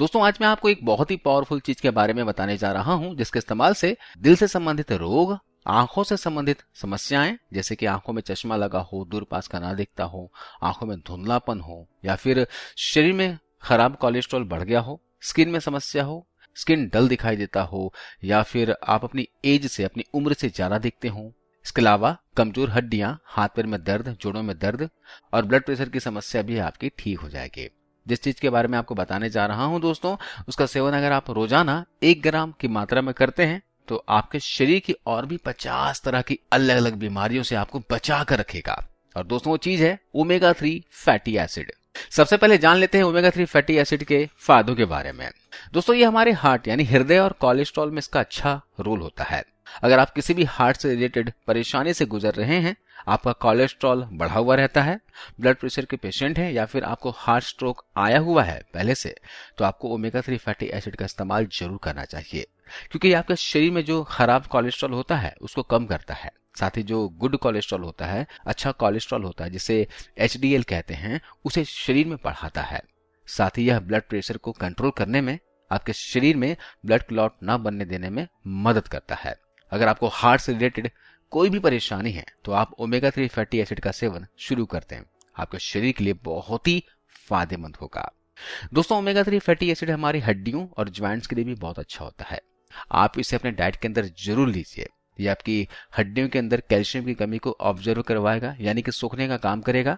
दोस्तों आज मैं आपको एक बहुत ही पावरफुल चीज के बारे में बताने जा रहा हूं जिसके इस्तेमाल से दिल से संबंधित रोग, आंखों से संबंधित समस्याएं जैसे कि आंखों में चश्मा लगा हो, दूर पास का ना दिखता हो, आंखों में धुंधलापन हो या फिर शरीर में खराब कोलेस्ट्रॉल बढ़ गया हो, स्किन में समस्या हो, स्किन डल दिखाई देता हो या फिर आप अपनी एज से अपनी उम्र से ज्यादा दिखते हो। इसके अलावा कमजोर हड्डियां, हाथ पैर में दर्द, जोड़ों में दर्द और ब्लड प्रेशर की समस्या भी आपकी ठीक हो जाएगी। जिस चीज के बारे में आपको बताने जा रहा हूं दोस्तों, उसका सेवन अगर आप रोजाना 1 ग्राम की मात्रा में करते हैं तो आपके शरीर की और भी 50 तरह की अलग अलग बीमारियों से आपको बचा कर रखेगा। और दोस्तों वो चीज है ओमेगा 3 फैटी एसिड। सबसे पहले जान लेते हैं ओमेगा 3 फैटी एसिड के फायदों के बारे में। दोस्तों ये हमारे हार्ट यानी हृदय और कोलेस्ट्रॉल में इसका अच्छा रोल होता है। अगर आप किसी भी हार्ट से रिलेटेड परेशानी से गुजर रहे हैं, आपका कोलेस्ट्रॉल बढ़ा हुआ रहता है, ब्लड प्रेशर के पेशेंट हैं या फिर आपको हार्ट स्ट्रोक आया हुआ है पहले से, तो आपको ओमेगा 3 फैटी एसिड का इस्तेमाल जरूर करना चाहिए, क्योंकि ये आपके शरीर में जो खराब कोलेस्ट्रॉल होता है उसको कम करता है। साथ ही जो गुड कोलेस्ट्रॉल होता है, अच्छा कोलेस्ट्रॉल होता है जिसे HDL कहते हैं, उसे शरीर में बढ़ाता है। साथ ही यह ब्लड प्रेशर को कंट्रोल करने में, आपके शरीर में ब्लड क्लॉट न बनने देने में मदद करता है। अगर आपको हार्ट से रिलेटेड कोई भी परेशानी है तो आप ओमेगा 3 फैटी एसिड का सेवन शुरू करते हैं, आपके शरीर के लिए बहुत ही फायदेमंद होगा। दोस्तों ओमेगा 3 फैटी एसिड हमारी हड्डियों और ज्वाइंट्स के लिए भी बहुत अच्छा होता है। आप इसे अपने डाइट के अंदर जरूर लीजिए। ये आपकी हड्डियों के अंदर कैल्शियम की कमी को ऑब्जर्व करवाएगा, यानी कि सोखने का काम करेगा।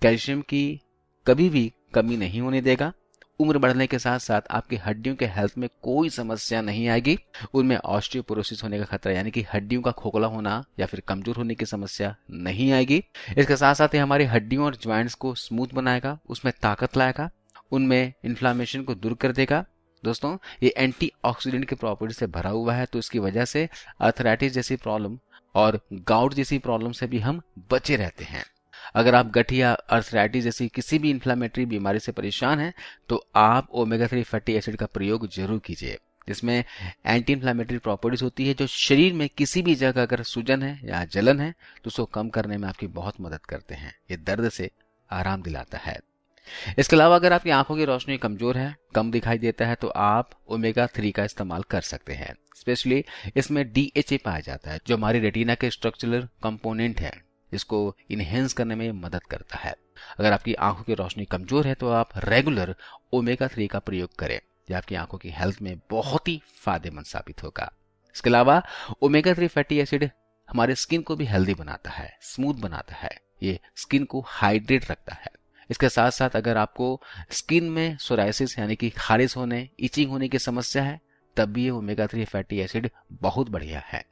कैल्शियम की कभी भी कमी नहीं होने देगा। उम्र बढ़ने के साथ साथ आपकी हड्डियों के हेल्थ में कोई समस्या नहीं आएगी। उनमें ऑस्टियोपोरोसिस होने का खतरा यानी कि हड्डियों का खोखला होना या फिर कमजोर होने की समस्या नहीं आएगी। इसके साथ साथ ये हमारी हड्डियों और ज्वाइंट्स को स्मूथ बनाएगा, उसमें ताकत लाएगा, उनमें इन्फ्लामेशन को दूर कर देगा। दोस्तों ये एंटीऑक्सीडेंट के प्रॉपर्टी से भरा हुआ है, तो इसकी वजह से आर्थराइटिस जैसी प्रॉब्लम और गाउट जैसी प्रॉब्लम से भी हम बचे रहते हैं। अगर आप गठिया, आर्थराइटिस जैसी किसी भी इन्फ्लामेटरी बीमारी से परेशान हैं तो आप ओमेगा 3 फैटी एसिड का प्रयोग जरूर कीजिए। इसमें एंटी इन्फ्लामेटरी प्रॉपर्टीज होती है जो शरीर में किसी भी जगह अगर सूजन है या जलन है तो उसको कम करने में आपकी बहुत मदद करते हैं। ये दर्द से आराम दिलाता है। इसके अलावा अगर आपकी आंखों की रोशनी कमजोर है, कम दिखाई देता है, तो आप ओमेगा 3 का इस्तेमाल कर सकते हैं। स्पेशली इसमें DHA पाया जाता है जो हमारी रेटिना के स्ट्रक्चरल कंपोनेंट है, इसको इनहेंस करने में मदद करता है। अगर आपकी आंखों की रोशनी कमजोर है तो आप रेगुलर ओमेगा 3 का प्रयोग करें, यह आपकी आंखों की हेल्थ में बहुत ही फायदेमंद साबित होगा। इसके अलावा ओमेगा 3 फैटी एसिड हमारे स्किन को भी हेल्दी बनाता है, स्मूथ बनाता है, ये स्किन को हाइड्रेट रखता है। इसके साथ साथ अगर आपको स्किन में सोराइसिस यानी कि खारिश होने, इचिंग होने की समस्या है, तब भी ये ओमेगा 3 फैटी एसिड बहुत बढ़िया है।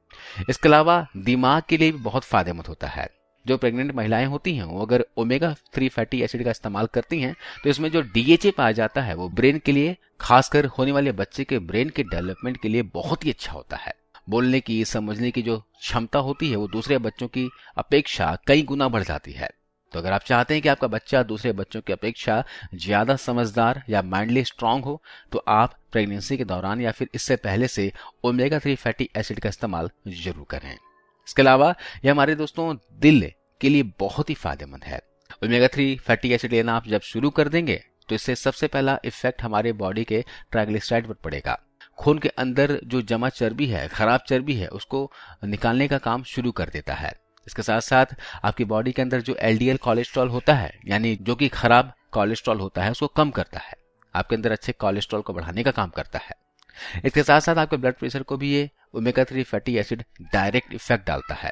इसके अलावा दिमाग के लिए भी बहुत फायदेमंद होता है। जो प्रेग्नेंट महिलाएं होती हैं वो अगर ओमेगा 3 फैटी एसिड का इस्तेमाल करती हैं तो इसमें जो DHA पाया जाता है वो ब्रेन के लिए, खासकर होने वाले बच्चे के ब्रेन के डेवलपमेंट के लिए बहुत ही अच्छा होता है। बोलने की, समझने की जो क्षमता होती है वो दूसरे बच्चों की अपेक्षा कई गुना बढ़ जाती है। तो अगर आप चाहते हैं कि आपका बच्चा दूसरे बच्चों की अपेक्षा ज्यादा समझदार या माइंडली स्ट्रांग हो तो आप प्रेगनेंसी के दौरान या फिर इससे पहले से ओमेगा 3 फैटी एसिड का इस्तेमाल जरूर करें। इसके अलावा यह हमारे दोस्तों दिल के लिए बहुत ही फायदेमंद है। ओमेगा 3 फैटी एसिड लेना आप जब शुरू कर देंगे तो इससे सबसे पहला इफेक्ट हमारे बॉडी के ट्राइग्लिसराइड पर पड़ेगा। खून के अंदर जो जमा चर्बी है, खराब चर्बी है, उसको निकालने का काम शुरू कर देता है। इसके साथ साथ आपकी बॉडी के अंदर जो LDL कोलेस्ट्रॉल होता है, यानी जो कि खराब कोलेस्ट्रॉल होता है, उसको कम करता है। आपके अंदर अच्छे कोलेस्ट्रॉल को बढ़ाने का काम करता है। इसके साथ साथ आपके ब्लड प्रेशर को भी ये omega 3 fatty acid direct effect डालता है।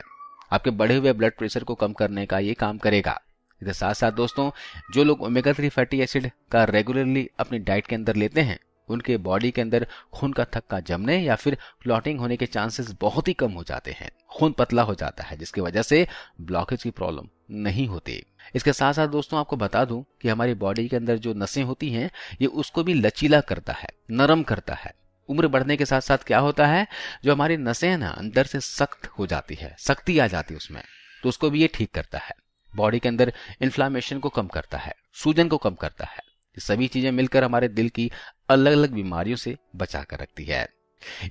आपके बढ़े हुए ब्लड प्रेशर को कम करने का ये काम करेगा। इसके साथ साथ दोस्तों जो लोग ओमेगा 3 फैटी एसिड का रेगुलरली अपनी डाइट के अंदर लेते हैं, उनके बॉडी के अंदर खून का थक्का जमने या फिर क्लॉटिंग होने के चांसेस बहुत ही कम हो जाते हैं। खून पतला हो जाता है जिसकी वजह से ब्लॉकेज की प्रॉब्लम नहीं होती। इसके साथ साथ दोस्तों आपको बता दूं कि हमारी बॉडी के अंदर जो नसें होती हैं ये उसको भी लचीला करता है, नरम करता है। उम्र बढ़ने के साथ साथ क्या होता है, जो हमारी नसें हैं ना अंदर से सख्त हो जाती है, सख्ती आ जाती है उसमें, तो उसको भी ये ठीक करता है। बॉडी के अंदर इन्फ्लामेशन को कम करता है, सूजन को कम करता है। ये सभी चीजें मिलकर हमारे दिल की अलग अलग बीमारियों से बचा कर रखती है।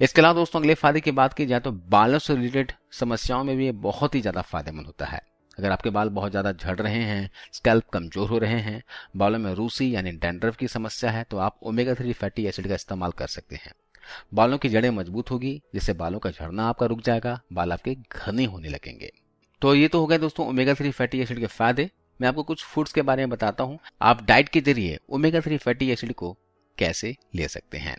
इसके अलावा दोस्तों अगले फायदे की बात की जाए तो बालों से रिलेटेड समस्याओं में भी ये बहुत ही ज्यादा फायदेमंद होता है। अगर आपके बाल बहुत ज़्यादा झड़ रहे हैं, स्कैल्प कमजोर हो रहे हैं, बालों में रूसी यानी डैंड्रफ की समस्या है, तो आप ओमेगा 3 फैटी एसिड का इस्तेमाल कर सकते हैं। बालों की जड़ें मजबूत होगी, जिससे बालों का झड़ना आपका रुक जाएगा, बाल आपके घने होने लगेंगे। तो ये तो हो गए दोस्तों ओमेगा 3 फैटी एसिड के फायदे। मैं आपको कुछ फूड्स के बारे में बताता हूँ, आप डाइट के जरिए ओमेगा 3 फैटी एसिड को कैसे ले सकते हैं।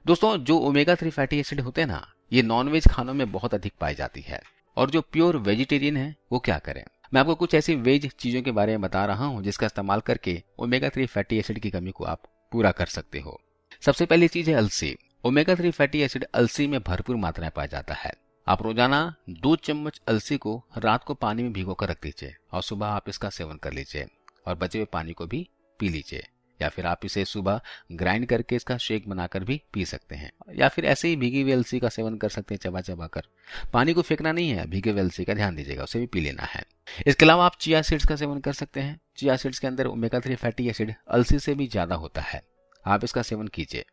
दोस्तों जो ओमेगा 3 फैटी एसिड होते हैं ना, ये नॉनवेज खानों में बहुत अधिक पाई जाती है। और जो प्योर वेजिटेरियन है वो क्या करें, मैं आपको कुछ ऐसी वेज चीजों के बारे में बता रहा हूं जिसका इस्तेमाल करके ओमेगा 3 फैटी एसिड की कमी को आप पूरा कर सकते हो। सबसे पहली चीज है अलसी। ओमेगा 3 फैटी एसिड अलसी में भरपूर मात्रा में पाया जाता है। आप रोजाना 2 चम्मच अलसी को रात को पानी में भिगो कर रख दीजिए और सुबह आप इसका सेवन कर लीजिए और बचे हुए पानी को भी पी लीजिए, या फिर आप इसे सुबह ग्राइंड करके इसका शेक बनाकर भी पी सकते हैं, या फिर ऐसे ही भीगी हुई अलसी का सेवन कर सकते हैं चबा चबा कर। पानी को फेंकना नहीं है, भीगे हुए अलसी का ध्यान दीजिएगा, उसे भी पी लेना है। इसके अलावा आप चिया सीड्स का सेवन कर सकते हैं। चिया सीड्स के अंदर ओमेगा 3 फैटी एसिड अलसी से भी ज्यादा होता है, आप इसका सेवन कीजिए।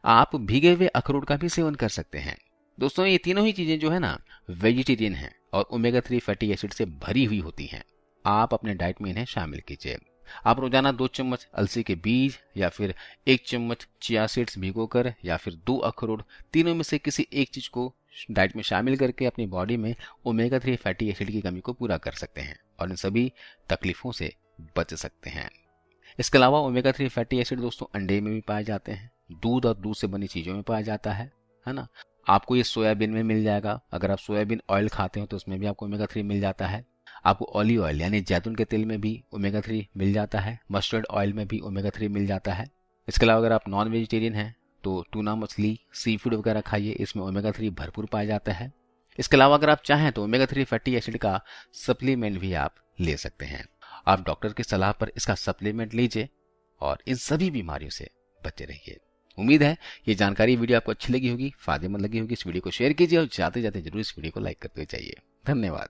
आप भीगे हुए अखरोट का भी सेवन कर सकते हैं। दोस्तों ये तीनों ही चीजें जो है ना वेजिटेरियन है और ओमेगा 3 फैटी एसिड से भरी हुई होती हैं। आप अपने डाइट में इन्हें शामिल कीजिए। आप रोजाना 2 चम्मच अलसी के बीज या फिर 1 चम्मच चिया सीड्स भिगोकर या फिर 2 अखरोट, तीनों में से किसी एक चीज को डाइट में शामिल करके अपनी बॉडी में ओमेगा 3 फैटी एसिड की कमी को पूरा कर सकते हैं और इन सभी तकलीफों से बच सकते हैं। इसके अलावा ओमेगा 3 फैटी एसिड दोस्तों अंडे में भी पाए जाते हैं, दूध और दूध से बनी चीजों में पाया जाता है ना। आपको ये सोयाबीन में मिल जाएगा, अगर आप सोयाबीन ऑयल खाते हो तो उसमें भी आपको ओमेगा 3 मिल जाता है। आपको ऑलिव ऑयल यानी जैतून के तेल में भी ओमेगा 3 मिल जाता है, मस्टर्ड ऑयल में भी ओमेगा 3 मिल जाता है। इसके अलावा अगर आप नॉन वेजिटेरियन हैं तो टूना मछली, सी फूड वगैरह खाइए, इसमें ओमेगा 3 भरपूर पाया जाता है। इसके अलावा अगर आप चाहें तो ओमेगा 3 फैटी एसिड का सप्लीमेंट भी आप ले सकते हैं। आप डॉक्टर की सलाह पर इसका सप्लीमेंट लीजिए और इन सभी बीमारियों से बचे रहिए। उम्मीद है ये जानकारी वीडियो आपको अच्छी लगी होगी, फायदेमंद लगी होगी। इस वीडियो को शेयर कीजिए और जाते जाते जरूर इस वीडियो को लाइक करते जाइए। धन्यवाद।